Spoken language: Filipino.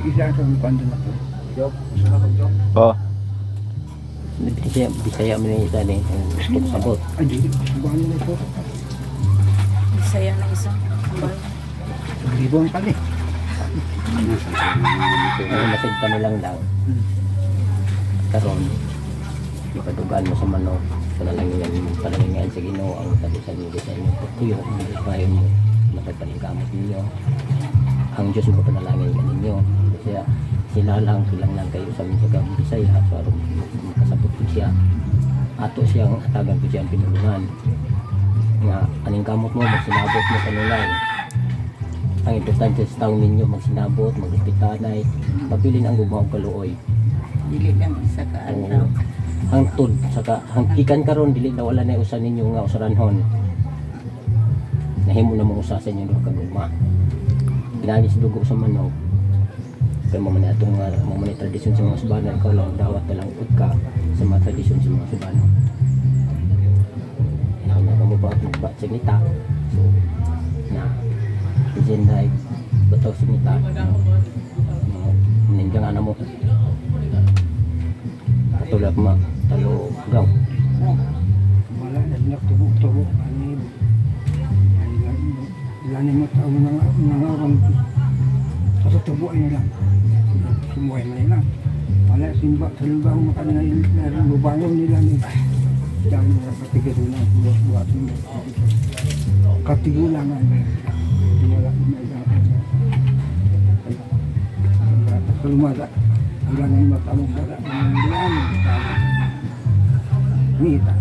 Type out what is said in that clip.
Isa sa pando na to. Job, Oh. Bisaya mo na isa ni gusto ko sabot. Ay, di subuhan na ito. Bisaya na isa. Libong pali. Ay, masid pa nilang lang. Karon, ipadugaan mo sa manok. Panalangingan sa Ginoo ang talusan niyo sa inyo. Pagtuyo, hindi kayo mo. Napagpaligamot ninyo. Ang Diyos mo panalangin ka ninyo. Kasi sila lang kayo sa mga gabong Bisaya. So, aron makasabot ko siya. Ato siyang atagan ko siya ang pinulungan. Nga, aning kamot mo, magsinabot mo sa nulay. Ang importante sa taong ninyo, magsinabot, mag-ipitanay. Mabilin ang gumawa kaluoy. Dili lang isa ka ano. Hangtod saka hangkikan karon dili na wala na usa ninyo nga usaranhon. Nahimo na mo usa sa inyo duha ka gugma. Pinalis dugo sa manok. Kaya mo man atong mo man tradisyon sa mga subanan ko lang dawat na lang ud ka sa mga tradisyon sa mga subanan. Ano na mo ba sinita. So na diyan dai beto sinita. Ninjang ana mo. Tulad ma talo gaw. Wala na nagtubok-tubok ani. Lani mo tao mga orang tutubo ay lang. Sumuhay na lang. Wala simba salba mo kanina na lubangon nila ni. Dami na katigulan buat ni. Katigulan ay wala na. Lumada. Ang ganang matamong bala. Mita.